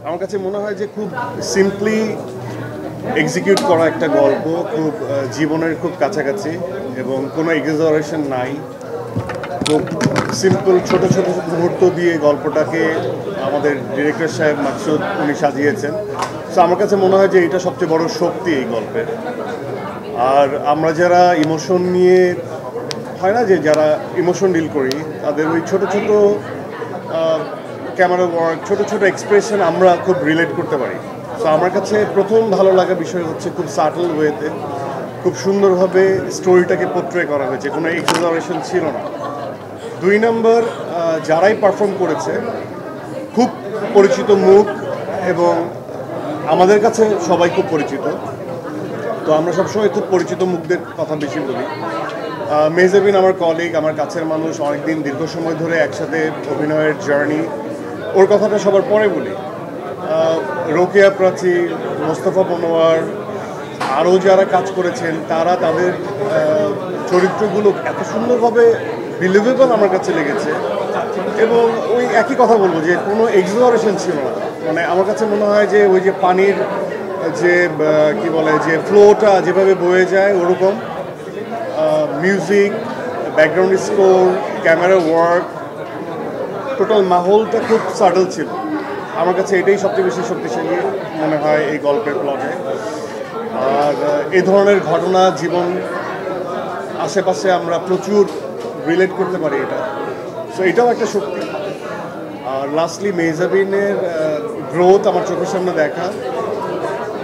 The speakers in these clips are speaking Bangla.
আমার কাছে মনে হয় যে খুব সিম্পলি এক্সিকিউট করা একটা গল্প, খুব জীবনের খুব কাছাকাছি এবং কোনো এক্সাজারেশন নাই। খুব সিম্পল ছোট ছোট মুহূর্ত দিয়ে গল্পটাকে আমাদের ডিরেক্টর সাহেব মাকসুদ উনি সাজিয়েছেন। সো আমার কাছে মনে হয় যে এটা সবচেয়ে বড় শক্তি এই গল্পের। আর আমরা যারা ইমোশন নিয়ে হয় না, যে যারা ইমোশন ডিল করি, তাদের ওই ছোট ছোট ক্যামেরা ওয়ার্ক, ছোট ছোট এক্সপ্রেশন আমরা খুব রিলেট করতে পারি। সো আমার কাছে প্রথম ভালো লাগা বিষয় হচ্ছে খুব সাটল ওয়েতে খুব সুন্দরভাবে স্টোরিটাকে পোট্রে করা হয়েছে, কোনো এক্সাজারেশন ছিল না। 2 নম্বর, যারাই পারফর্ম করেছে খুব পরিচিত মুখ এবং আমাদের কাছে সবাই খুব পরিচিত। তো আমরা সবসময় খুব পরিচিত মুখদের কথা বেশি বলি। মেহজাবিন আমার কলিগ, আমার কাছের মানুষ, অনেকদিন দীর্ঘ সময় ধরে একসাথে অভিনয়ের জার্নি, ওর কথাটা সবার পরে বলি। রোকেয়া প্রাচী, মোস্তফা মনোয়ার, আরও যারা কাজ করেছেন তারা তাদের চরিত্রগুলো এত সুন্দরভাবে বিলিভেবল আমার কাছে লেগেছে। এবং ওই একই কথা বলবো যে কোনো এক্সাজারেশন ছিল না। মানে আমার কাছে মনে হয় যে ওই যে পানির যে কি বলে যে ফ্লোটা যেভাবে বয়ে যায় ওরকম music, background score, camera work, total মাহলটা খুব সাটল ছিল। আমার কাছে এটাই সবচেয়ে বেশি শক্তিশালী মনে হয় এই গল্পের প্লটে। আর এই ধরনের ঘটনা জীবন আশেপাশে আমরা প্রচুর রিলেট করতে পারি এটা। সো এটাও একটা শক্তি। আর লাস্টলি মেহজাবিনের গ্রোথ আমার চোখের সামনে দেখা,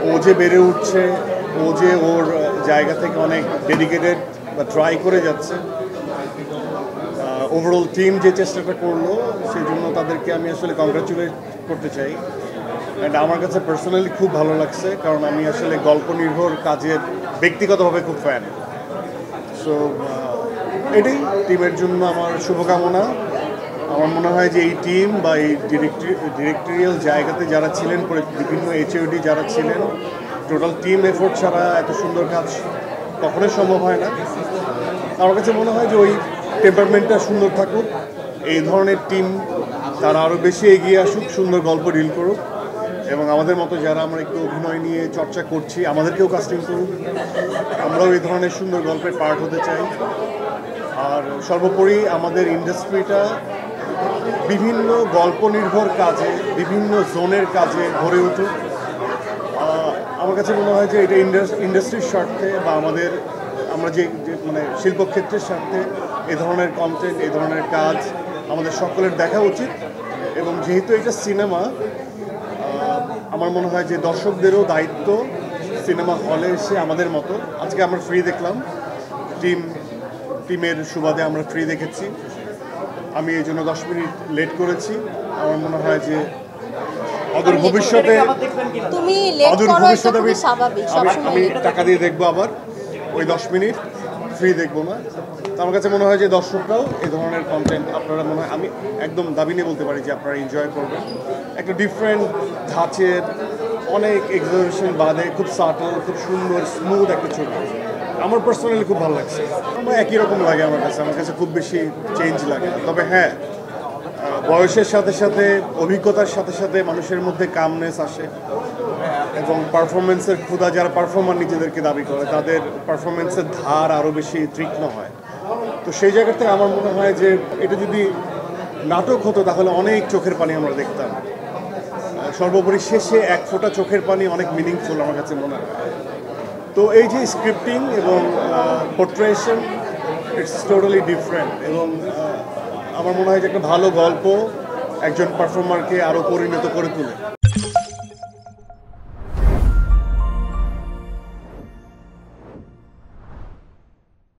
ও যে বেড়ে উঠছে, ও যে ওর জায়গা থেকে অনেক ডেডিকেটেড বা ট্রাই করে যাচ্ছে, ওভারঅল টিম যে চেষ্টাটা করলো সেই জন্য তাদেরকে আমি আসলে কংগ্রাচুলেট করতে চাই। অ্যান্ড আমার কাছে পার্সোনালি খুব ভালো লাগছে, কারণ আমি আসলে গল্প নির্ভর কাজের ব্যক্তিগতভাবে খুব ফ্যান। সো এটাই টিমের জন্য আমার শুভকামনা। আমার মনে হয় যে এই টিম বা এই ডিরেক্টরিয়াল জায়গাতে যারা ছিলেন, বিভিন্ন এইচওডি যারা ছিলেন, টোটাল টিম এফোর্ট ছাড়া এত সুন্দর কাজ কখনোই সম্ভব হয় না। আমার কাছে মনে হয় যে ওই টেম্পারমেন্টটা সুন্দর থাকুক, এই ধরনের টিম তারা আরও বেশি এগিয়ে আসুক, সুন্দর গল্প ডিল করুক এবং আমাদের মতো যারা আমরা একটু অভিনয় নিয়ে চর্চা করছি আমাদেরকেও কাস্টিং করুক, আমরাও এই ধরনের সুন্দর গল্পের পার্ট হতে চাই। আর সর্বোপরি আমাদের ইন্ডাস্ট্রিটা বিভিন্ন গল্প নির্ভর কাজে, বিভিন্ন জোনের কাজে গড়ে উঠুক। আমার কাছে মনে হয় যে এটা ইন্ডাস্ট্রির স্বার্থে বা আমরা যে মানে শিল্পক্ষেত্রের স্বার্থে এ ধরনের কন্টেন্ট, এই ধরনের কাজ আমাদের সকলের দেখা উচিত। এবং যেহেতু এটা সিনেমা, আমার মনে হয় যে দর্শকদেরও দায়িত্ব সিনেমা হলে এসে আমাদের মতো, আজকে আমরা ফ্রি দেখলাম, টিমের সুবাদে আমরা ফ্রি দেখেছি। আমি এই জন্য 10 মিনিট লেট করেছি। আমার মনে হয় যে অদূর ভবিষ্যতে আমি টাকা দিয়ে দেখবো আবার, ওই 10 মিনিট ফ্রি দেখবো না। তো আমার কাছে মনে হয় যে দর্শকরাও এই ধরনের কন্টেন্ট আপনারা মনে হয়, আমি একদম দাবি নিয়ে বলতে পারি যে আপনারা এনজয় করবেন। একটা ডিফারেন্ট ধাঁচের, অনেক এক্সাজারেশন বাদে খুব সাটল, খুব সুন্দর স্মুথ একটা ছবি। আমার পার্সোনালি খুব ভালো লাগছে। আমার একই রকম লাগে আমার কাছে খুব বেশি চেঞ্জ লাগে না। তবে হ্যাঁ, বয়সের সাথে সাথে, অভিজ্ঞতার সাথে সাথে মানুষের মধ্যে কামনেস আসে এবং পারফরমেন্সের ক্ষুধা, যারা পারফর্মার নিজেদেরকে দাবি করে তাদের পারফরমেন্সের ধার আরও বেশি তীক্ষ্ণ হয়। তো সেই জায়গা থেকে আমার মনে হয় যে এটা যদি নাটক হতো তাহলে অনেক চোখের পানি আমরা দেখতাম। সর্বোপরি শেষে এক ফোঁটা চোখের পানি অনেক মিনিংফুল আমার কাছে মনে হয়। তো এই যে স্ক্রিপ্টিং এবং পোর্ট্রেশন, ইটস টোটালি ডিফারেন্ট। এবং আমার মনে হয় যে একটা ভালো গল্প একজন পারফর্মারকে আরও পরিণত করে তোলে।